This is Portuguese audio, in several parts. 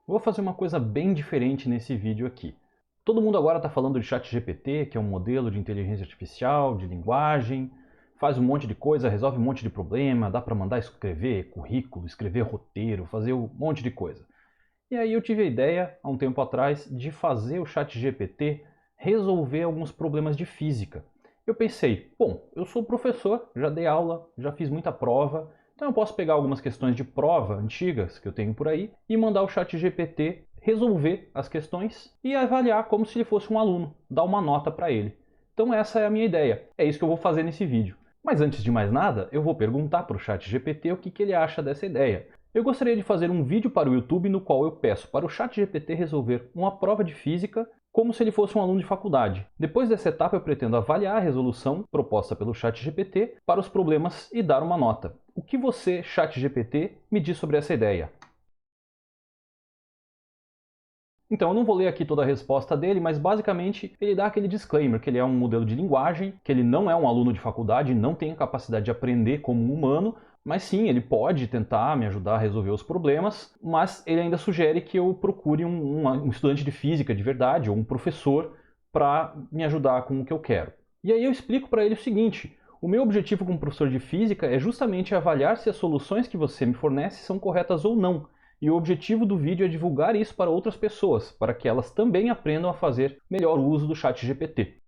Vou fazer uma coisa bem diferente nesse vídeo aqui. Todo mundo agora está falando de ChatGPT, que é um modelo de inteligência artificial, de linguagem, faz um monte de coisa, resolve um monte de problema, dá para mandar escrever currículo, escrever roteiro, fazer um monte de coisa. E aí eu tive a ideia, há um tempo atrás, de fazer o ChatGPT resolver alguns problemas de física. Eu pensei, bom, eu sou professor, já dei aula, já fiz muita prova, então eu posso pegar algumas questões de prova antigas que eu tenho por aí e mandar o ChatGPT resolver as questões e avaliar como se ele fosse um aluno, dar uma nota para ele. Então essa é a minha ideia, é isso que eu vou fazer nesse vídeo. Mas antes de mais nada, eu vou perguntar para o ChatGPT o que ele acha dessa ideia. Eu gostaria de fazer um vídeo para o YouTube no qual eu peço para o ChatGPT resolver uma prova de física como se ele fosse um aluno de faculdade. Depois dessa etapa eu pretendo avaliar a resolução proposta pelo ChatGPT para os problemas e dar uma nota. O que você, ChatGPT, me diz sobre essa ideia? Então eu não vou ler aqui toda a resposta dele, mas basicamente ele dá aquele disclaimer que ele é um modelo de linguagem, que ele não é um aluno de faculdade, não tem a capacidade de aprender como um humano, mas sim, ele pode tentar me ajudar a resolver os problemas, mas ele ainda sugere que eu procure um estudante de física de verdade, ou um professor, para me ajudar com o que eu quero. E aí eu explico para ele o seguinte: o meu objetivo como professor de física é justamente avaliar se as soluções que você me fornece são corretas ou não. E o objetivo do vídeo é divulgar isso para outras pessoas, para que elas também aprendam a fazer melhor uso do ChatGPT.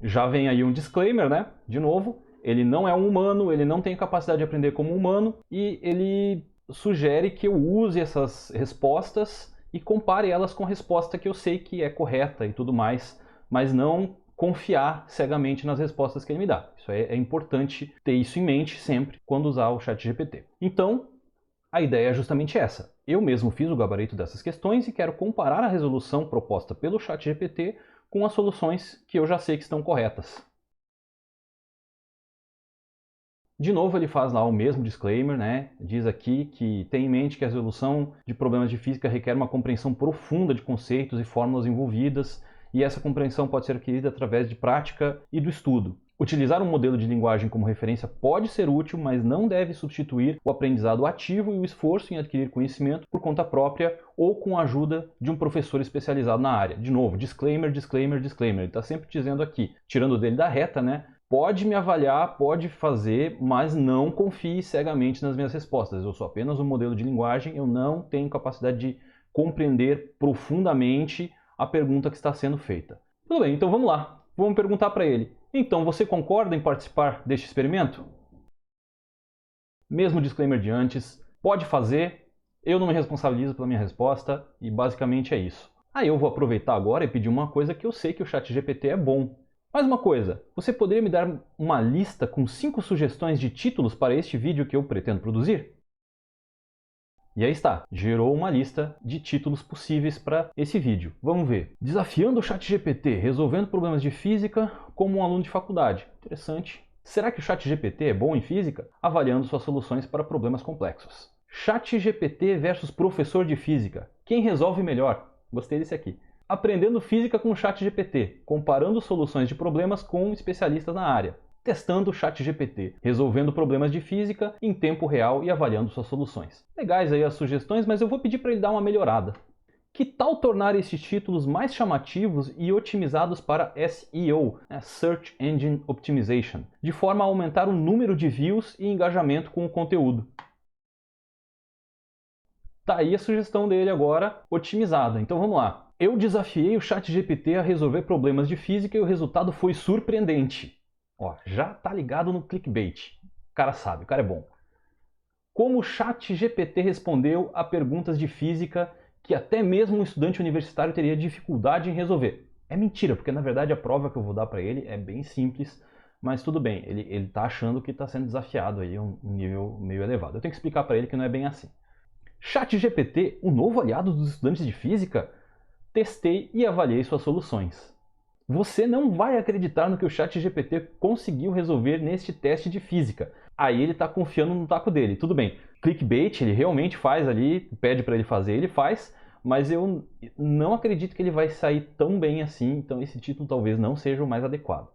Já vem aí um disclaimer, né? De novo, ele não é um humano, ele não tem capacidade de aprender como um humano e ele sugere que eu use essas respostas e compare elas com a resposta que eu sei que é correta e tudo mais, mas não confiar cegamente nas respostas que ele me dá. Isso é importante ter isso em mente sempre quando usar o ChatGPT. Então, a ideia é justamente essa. Eu mesmo fiz o gabarito dessas questões e quero comparar a resolução proposta pelo ChatGPT com as soluções que eu já sei que estão corretas. De novo ele faz lá o mesmo disclaimer, né? Diz aqui que tem em mente que a resolução de problemas de física requer uma compreensão profunda de conceitos e fórmulas envolvidas, e essa compreensão pode ser adquirida através de prática e do estudo. Utilizar um modelo de linguagem como referência pode ser útil, mas não deve substituir o aprendizado ativo e o esforço em adquirir conhecimento por conta própria ou com a ajuda de um professor especializado na área. De novo, disclaimer, disclaimer, disclaimer. Ele está sempre dizendo aqui, tirando dele da reta, né? Pode me avaliar, pode fazer, mas não confie cegamente nas minhas respostas. Eu sou apenas um modelo de linguagem, eu não tenho capacidade de compreender profundamente a pergunta que está sendo feita. Tudo bem, então vamos lá. Vamos perguntar para ele. Então, você concorda em participar deste experimento? Mesmo disclaimer de antes, pode fazer, eu não me responsabilizo pela minha resposta e basicamente é isso. Aí eu vou aproveitar agora e pedir uma coisa que eu sei que o ChatGPT é bom. Mais uma coisa, você poderia me dar uma lista com 5 sugestões de títulos para este vídeo que eu pretendo produzir? E aí está, gerou uma lista de títulos possíveis para esse vídeo. Vamos ver. Desafiando o ChatGPT, resolvendo problemas de física como um aluno de faculdade. Interessante. Será que o ChatGPT é bom em física? Avaliando suas soluções para problemas complexos. ChatGPT versus professor de física. Quem resolve melhor? Gostei desse aqui. Aprendendo física com o ChatGPT, comparando soluções de problemas com especialistas na área. Testando o ChatGPT, resolvendo problemas de física em tempo real e avaliando suas soluções. Legais aí as sugestões, mas eu vou pedir para ele dar uma melhorada. Que tal tornar esses títulos mais chamativos e otimizados para SEO, Search Engine Optimization, de forma a aumentar o número de views e engajamento com o conteúdo? Tá aí a sugestão dele agora, otimizada. Então vamos lá. Eu desafiei o ChatGPT a resolver problemas de física e o resultado foi surpreendente. Ó, já tá ligado no clickbait. O cara sabe, o cara é bom. Como o ChatGPT respondeu a perguntas de física que até mesmo um estudante universitário teria dificuldade em resolver. É mentira, porque na verdade a prova que eu vou dar para ele é bem simples, mas tudo bem, ele tá achando que está sendo desafiado aí um nível meio elevado. Eu tenho que explicar para ele que não é bem assim. ChatGPT, o novo aliado dos estudantes de física? Testei e avaliei suas soluções. Você não vai acreditar no que o ChatGPT conseguiu resolver neste teste de física. Aí ele está confiando no taco dele. Tudo bem, clickbait ele realmente faz ali, pede para ele fazer, ele faz, mas eu não acredito que ele vai sair tão bem assim, então esse título talvez não seja o mais adequado.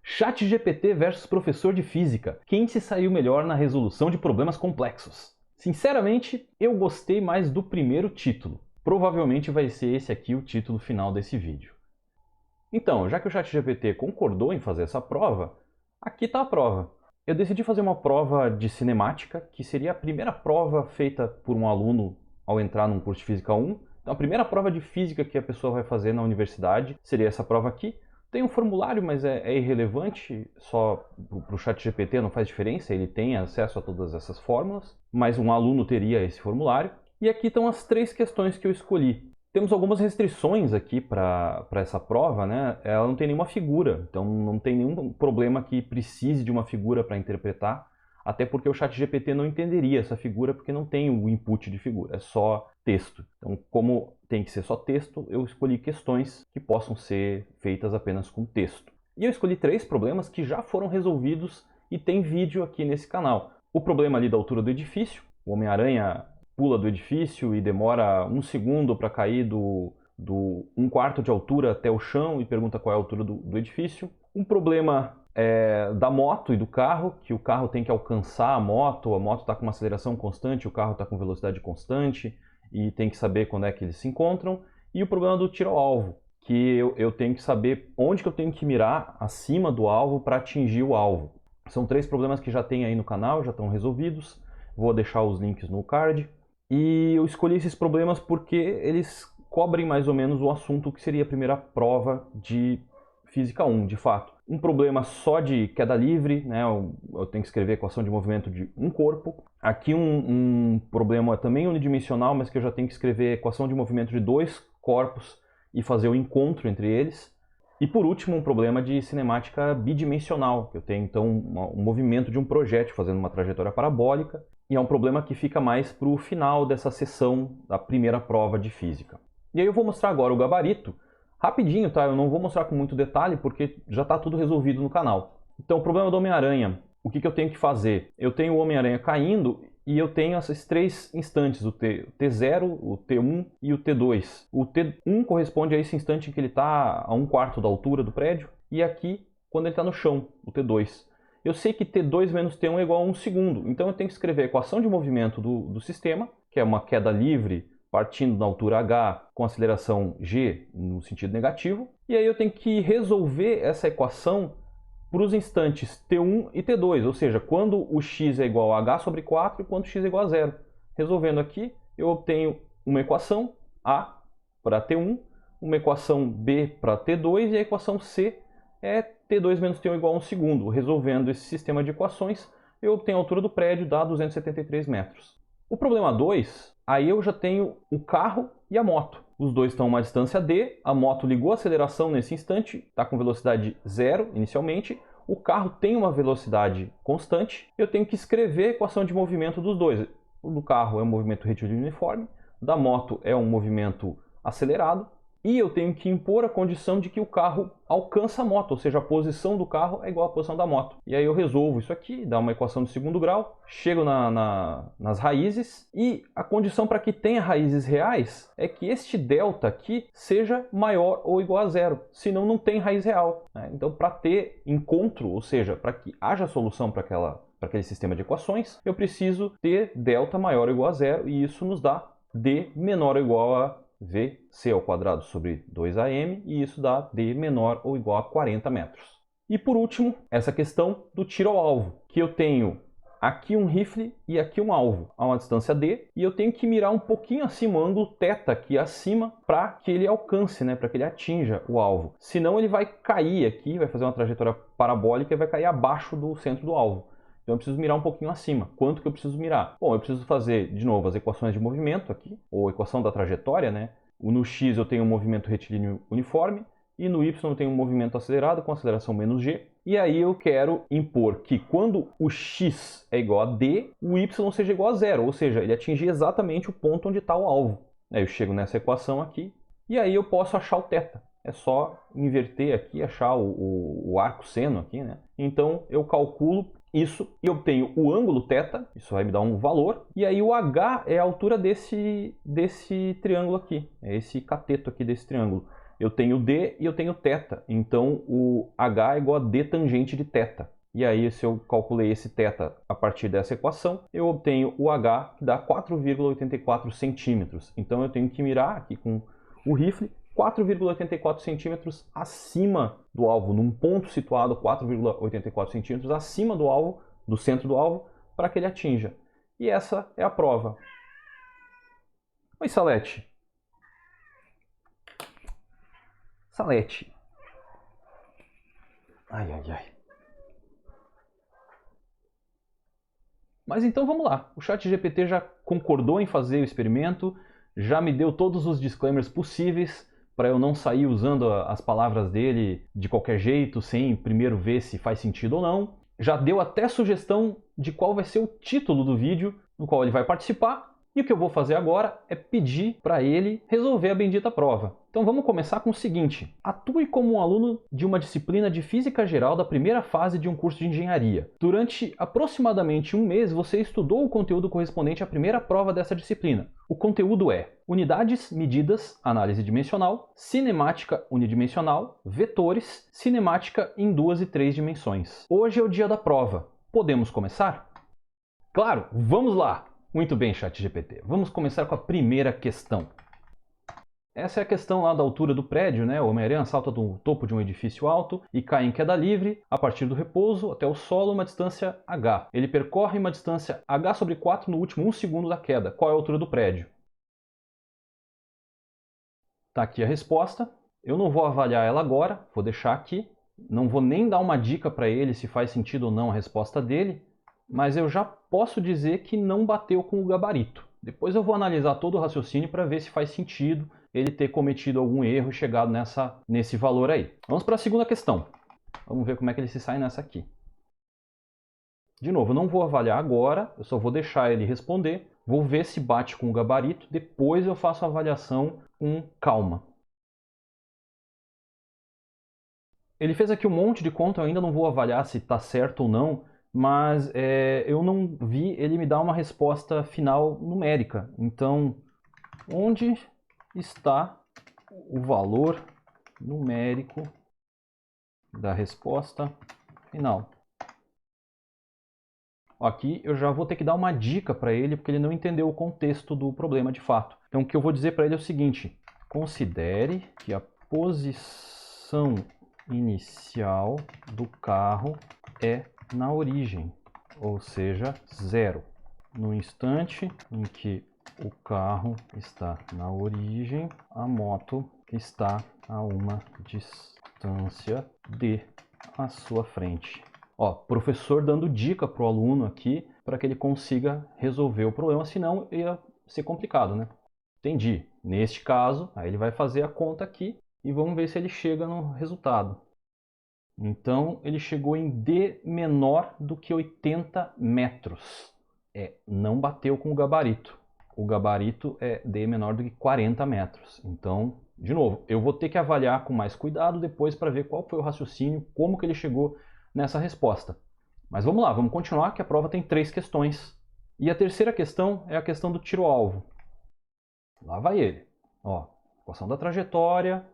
ChatGPT versus professor de física. Quem se saiu melhor na resolução de problemas complexos? Sinceramente, eu gostei mais do primeiro título. Provavelmente vai ser esse aqui o título final desse vídeo. Então, já que o ChatGPT concordou em fazer essa prova, aqui está a prova. Eu decidi fazer uma prova de cinemática, que seria a primeira prova feita por um aluno ao entrar num curso de Física 1. Então, a primeira prova de Física que a pessoa vai fazer na universidade seria essa prova aqui. Tem um formulário, mas é irrelevante, só para o ChatGPT não faz diferença, ele tem acesso a todas essas fórmulas, mas um aluno teria esse formulário. E aqui estão as 3 questões que eu escolhi. Temos algumas restrições aqui para essa prova, né? Ela não tem nenhuma figura, então não tem nenhum problema que precise de uma figura para interpretar, até porque o ChatGPT não entenderia essa figura porque não tem o input de figura, é só texto. Então, como tem que ser só texto, eu escolhi questões que possam ser feitas apenas com texto. E eu escolhi 3 problemas que já foram resolvidos e tem vídeo aqui nesse canal. O problema ali da altura do edifício, o Homem-Aranha pula do edifício e demora 1 segundo para cair do 1/4 de altura até o chão e pergunta qual é a altura do edifício. Um problema da moto e do carro, que o carro tem que alcançar a moto está com uma aceleração constante, o carro está com velocidade constante e tem que saber quando é que eles se encontram. E o problema do tiro ao alvo, que eu tenho que saber onde que eu tenho que mirar acima do alvo para atingir o alvo. São 3 problemas que já tem aí no canal, já estão resolvidos. Vou deixar os links no card. E eu escolhi esses problemas porque eles cobrem mais ou menos o assunto que seria a primeira prova de Física 1, de fato. Um problema só de queda livre, né? Eu tenho que escrever a equação de movimento de um corpo. Aqui um problema também unidimensional, mas que eu já tenho que escrever a equação de movimento de 2 corpos e fazer o encontro entre eles. E por último, um problema de cinemática bidimensional, que eu tenho então um movimento de um projétil fazendo uma trajetória parabólica, e é um problema que fica mais para o final dessa sessão da primeira prova de física. E aí eu vou mostrar agora o gabarito, rapidinho, tá? Eu não vou mostrar com muito detalhe porque já está tudo resolvido no canal. Então, o problema do Homem-Aranha, o que eu tenho que fazer? Eu tenho o Homem-Aranha caindo e eu tenho esses 3 instantes, o T0, o T1 e o T2. O T1 corresponde a esse instante em que ele está a 1/4 da altura do prédio, e aqui quando ele está no chão, o T2. Eu sei que T2 menos T1 é igual a 1 segundo, então eu tenho que escrever a equação de movimento do sistema, que é uma queda livre partindo da altura h com aceleração g no sentido negativo, e aí eu tenho que resolver essa equação para os instantes T1 e T2, ou seja, quando o x é igual a h sobre 4 e quando o x é igual a 0. Resolvendo aqui, eu obtenho uma equação A para T1, uma equação B para T2 e a equação C é T2 menos T1 igual a 1 segundo. Resolvendo esse sistema de equações, eu obtenho a altura do prédio, dá 273 metros. O problema 2, aí eu já tenho o carro e a moto. Os dois estão a uma distância d, a moto ligou a aceleração nesse instante, está com velocidade 0 inicialmente, o carro tem uma velocidade constante, eu tenho que escrever a equação de movimento dos dois. O do carro é um movimento retilíneo uniforme, da moto é um movimento acelerado, e eu tenho que impor a condição de que o carro alcança a moto, ou seja, a posição do carro é igual à posição da moto. E aí eu resolvo isso aqui, dá uma equação de segundo grau, chego nas raízes, e a condição para que tenha raízes reais é que este delta aqui seja maior ou igual a 0, senão não tem raiz real, né? Então, para ter encontro, ou seja, para que haja solução para aquele sistema de equações, eu preciso ter delta maior ou igual a 0, e isso nos dá d menor ou igual a VC ao quadrado sobre 2AM, e isso dá D menor ou igual a 40 metros. E por último, essa questão do tiro ao alvo, que eu tenho aqui um rifle e aqui um alvo a uma distância D, e eu tenho que mirar um pouquinho acima, o ângulo θ aqui acima, para que ele alcance, né, para que ele atinja o alvo. Senão ele vai cair aqui, vai fazer uma trajetória parabólica e vai cair abaixo do centro do alvo. Então eu preciso mirar um pouquinho acima. Quanto que eu preciso mirar? Bom, eu preciso fazer, de novo, as equações de movimento aqui, ou equação da trajetória, né? No x eu tenho um movimento retilíneo uniforme, e no y eu tenho um movimento acelerado com aceleração menos g. E aí eu quero impor que quando o x é igual a d, o y seja igual a 0, ou seja, ele atingir exatamente o ponto onde está o alvo. Aí eu chego nessa equação aqui, e aí eu posso achar o θ. É só inverter aqui, achar o arco seno aqui, né? Então eu calculo isso e obtenho o ângulo θ, isso vai me dar um valor, e aí o h é a altura desse triângulo aqui, é esse cateto aqui desse triângulo. Eu tenho d e eu tenho θ, então o h é igual a d tangente de θ. E aí, se eu calculei esse θ a partir dessa equação, eu obtenho o H, que dá 4,84 centímetros. Então eu tenho que mirar aqui com o rifle 4,84 centímetros acima do alvo, num ponto situado 4,84 centímetros acima do alvo, do centro do alvo, para que ele atinja. E essa é a prova. Oi, Salete. Salete. Ai, ai, ai. Mas então vamos lá. O ChatGPT já concordou em fazer o experimento, já me deu todos os disclaimers possíveis para eu não sair usando as palavras dele de qualquer jeito, sem primeiro ver se faz sentido ou não. Já deu até sugestão de qual vai ser o título do vídeo no qual ele vai participar. E o que eu vou fazer agora é pedir para ele resolver a bendita prova. Então vamos começar com o seguinte. Atue como um aluno de uma disciplina de Física Geral da primeira fase de um curso de engenharia. Durante aproximadamente um mês, você estudou o conteúdo correspondente à primeira prova dessa disciplina. O conteúdo é unidades, medidas, análise dimensional, cinemática unidimensional, vetores, cinemática em 2 e 3 dimensões. Hoje é o dia da prova. Podemos começar? Claro, vamos lá! Muito bem, ChatGPT. Vamos começar com a primeira questão. Essa é a questão lá da altura do prédio, né? O Homem-Aranha salta do topo de um edifício alto e cai em queda livre a partir do repouso até o solo, uma distância h. Ele percorre uma distância h sobre 4 no último 1 segundo da queda. Qual é a altura do prédio? Tá aqui a resposta. Eu não vou avaliar ela agora, vou deixar aqui. Não vou nem dar uma dica para ele se faz sentido ou não a resposta dele. Mas eu já posso dizer que não bateu com o gabarito. Depois eu vou analisar todo o raciocínio para ver se faz sentido ele ter cometido algum erro e chegado nesse valor aí. Vamos para a segunda questão. Vamos ver como é que ele se sai nessa aqui. De novo, eu não vou avaliar agora, eu só vou deixar ele responder. Vou ver se bate com o gabarito, depois eu faço a avaliação com calma. Ele fez aqui um monte de conta, eu ainda não vou avaliar se está certo ou não, mas eu não vi ele me dar uma resposta final numérica. Então, onde está o valor numérico da resposta final? Aqui eu já vou ter que dar uma dica para ele, porque ele não entendeu o contexto do problema de fato. Então o que eu vou dizer para ele é o seguinte: considere que a posição inicial do carro é na origem, ou seja, 0. No instante em que o carro está na origem, a moto está a uma distância d à sua frente. Ó, professor dando dica para o aluno aqui para que ele consiga resolver o problema, senão ia ser complicado, né? Entendi. Neste caso, aí ele vai fazer a conta aqui e vamos ver se ele chega no resultado. Então, ele chegou em D menor do que 80 metros. Não bateu com o gabarito. O gabarito é D menor do que 40 metros. Então, de novo, eu vou ter que avaliar com mais cuidado depois para ver qual foi o raciocínio, como que ele chegou nessa resposta. Mas vamos lá, vamos continuar, que a prova tem 3 questões. E a terceira questão é a questão do tiro-alvo. Lá vai ele. Ó, equação da trajetória.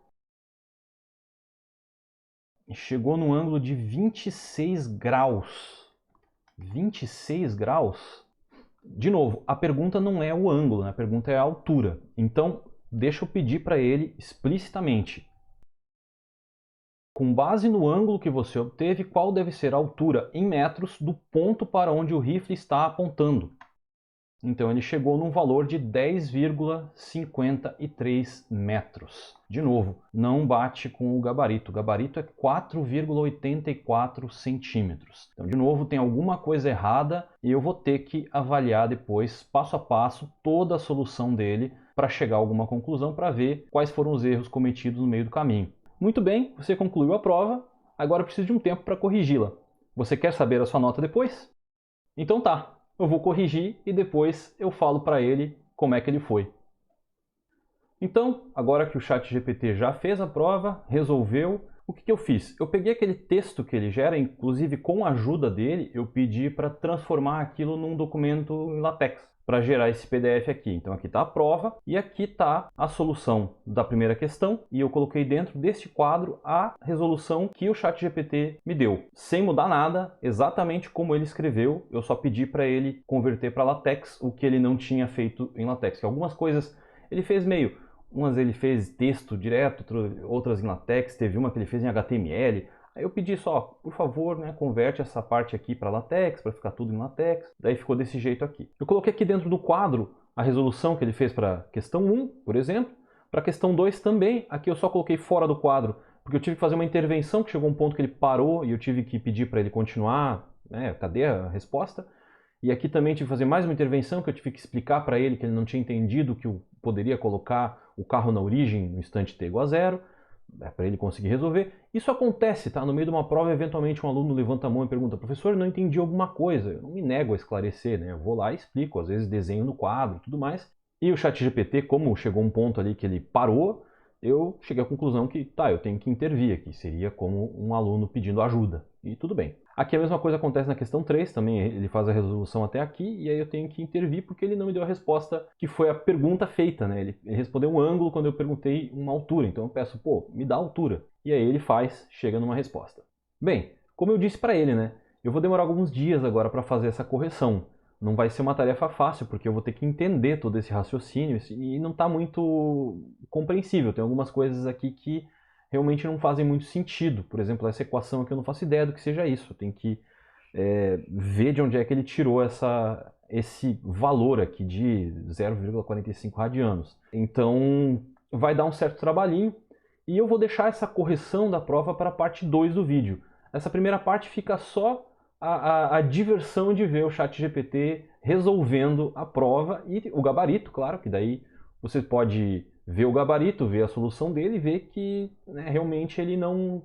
Chegou num ângulo de 26 graus. 26 graus? De novo, a pergunta não é o ângulo, né? A pergunta é a altura. Então, deixa eu pedir para ele explicitamente. Com base no ângulo que você obteve, qual deve ser a altura em metros do ponto para onde o rifle está apontando? Então ele chegou num valor de 10,53 metros. De novo, não bate com o gabarito. O gabarito é 4,84 centímetros. Então, de novo, tem alguma coisa errada e eu vou ter que avaliar depois, passo a passo, toda a solução dele para chegar a alguma conclusão, para ver quais foram os erros cometidos no meio do caminho. Muito bem, você concluiu a prova, agora eu preciso de um tempo para corrigi-la. Você quer saber a sua nota depois? Então tá. Eu vou corrigir e depois eu falo para ele como é que ele foi. Então, agora que o ChatGPT já fez a prova, resolveu, o que eu fiz? Eu peguei aquele texto que ele gera, inclusive com a ajuda dele, eu pedi para transformar aquilo num documento em LaTeX. para gerar esse PDF aqui. Então aqui está a prova e aqui está a solução da primeira questão e eu coloquei dentro deste quadro a resolução que o ChatGPT me deu, sem mudar nada, exatamente como ele escreveu. Eu só pedi para ele converter para LaTeX o que ele não tinha feito em LaTeX, que algumas coisas ele fez umas ele fez texto direto, outras em LaTeX, teve uma que ele fez em HTML. Aí eu pedi só, por favor, né, converte essa parte aqui para LaTeX, para ficar tudo em LaTeX. Daí ficou desse jeito aqui. Eu coloquei aqui dentro do quadro a resolução que ele fez para questão 1, por exemplo. Para questão 2 também, aqui eu só coloquei fora do quadro, porque eu tive que fazer uma intervenção, que chegou um ponto que ele parou e eu tive que pedir para ele continuar, né, cadê a resposta? E aqui também tive que fazer mais uma intervenção, que eu tive que explicar para ele que ele não tinha entendido que eu poderia colocar o carro na origem no instante t igual a 0. Para ele conseguir resolver. Isso acontece, tá? No meio de uma prova, eventualmente um aluno levanta a mão e pergunta: professor, eu não entendi alguma coisa. Eu não me nego a esclarecer, né? Eu vou lá e explico, às vezes desenho no quadro e tudo mais. E o ChatGPT, como chegou um ponto ali que ele parou, eu cheguei à conclusão que, tá, eu tenho que intervir aqui. Seria como um aluno pedindo ajuda. E tudo bem. Aqui a mesma coisa acontece na questão 3, também ele faz a resolução até aqui, e aí eu tenho que intervir porque ele não me deu a resposta que foi a pergunta feita, né? Ele respondeu um ângulo quando eu perguntei uma altura, então eu peço, pô, me dá a altura. E aí ele faz, chega numa resposta. Bem, como eu disse para ele, né? Eu vou demorar alguns dias agora para fazer essa correção. Não vai ser uma tarefa fácil, porque eu vou ter que entender todo esse raciocínio e não está muito compreensível. Tem algumas coisas aqui que realmente não fazem muito sentido. Por exemplo, essa equação aqui eu não faço ideia do que seja isso. Eu tenho que ver de onde é que ele tirou esse valor aqui de 0,45 radianos. Então vai dar um certo trabalhinho e eu vou deixar essa correção da prova para a parte 2 do vídeo. Essa primeira parte fica só a diversão de ver o ChatGPT resolvendo a prova e o gabarito, claro, que daí você pode ver o gabarito, ver a solução dele e ver que, né, realmente ele não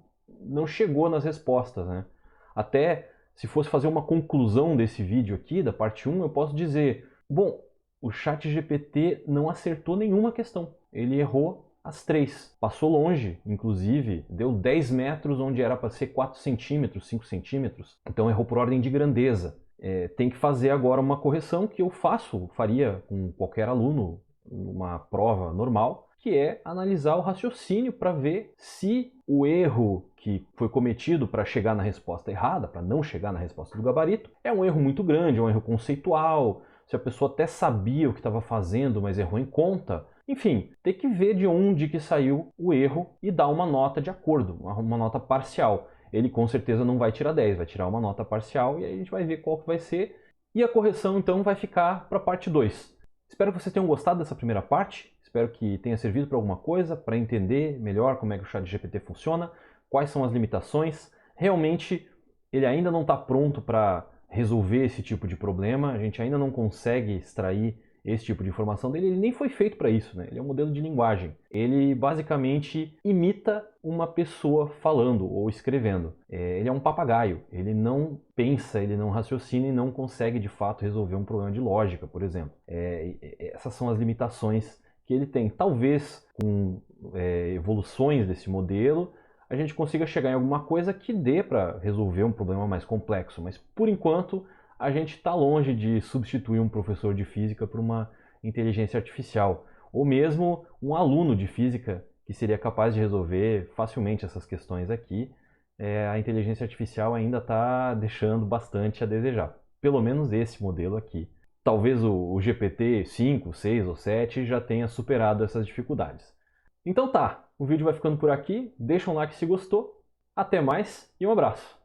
chegou nas respostas, né? Até se fosse fazer uma conclusão desse vídeo aqui, da parte 1, eu posso dizer, bom, o ChatGPT não acertou nenhuma questão. Ele errou as 3. Passou longe, inclusive, deu 10 metros onde era para ser 4 centímetros, 5 centímetros. Então errou por ordem de grandeza. Tem que fazer agora uma correção que eu faria com qualquer aluno numa prova normal, que é analisar o raciocínio para ver se o erro que foi cometido para chegar na resposta errada, para não chegar na resposta do gabarito, é um erro muito grande, é um erro conceitual, se a pessoa até sabia o que estava fazendo, mas errou em conta. Enfim, tem que ver de onde que saiu o erro e dar uma nota de acordo, uma nota parcial. Ele com certeza não vai tirar 10, vai tirar uma nota parcial e aí a gente vai ver qual que vai ser. E a correção então vai ficar para a parte 2. Espero que vocês tenham gostado dessa primeira parte, espero que tenha servido para alguma coisa, para entender melhor como é que o ChatGPT funciona, quais são as limitações. Realmente ele ainda não está pronto para resolver esse tipo de problema, a gente ainda não consegue extrair esse tipo de informação dele, ele nem foi feito para isso, né? Ele é um modelo de linguagem. Ele basicamente imita uma pessoa falando ou escrevendo. Ele é um papagaio, ele não pensa, ele não raciocina e não consegue de fato resolver um problema de lógica, por exemplo. Essas são as limitações que ele tem. Talvez com evoluções desse modelo a gente consiga chegar em alguma coisa que dê para resolver um problema mais complexo, mas por enquanto a gente está longe de substituir um professor de física por uma inteligência artificial, ou mesmo um aluno de física que seria capaz de resolver facilmente essas questões aqui. A inteligência artificial ainda está deixando bastante a desejar, pelo menos esse modelo aqui. Talvez o GPT 5, 6 ou 7 já tenha superado essas dificuldades. Então tá, o vídeo vai ficando por aqui, deixa um like se gostou, até mais e um abraço!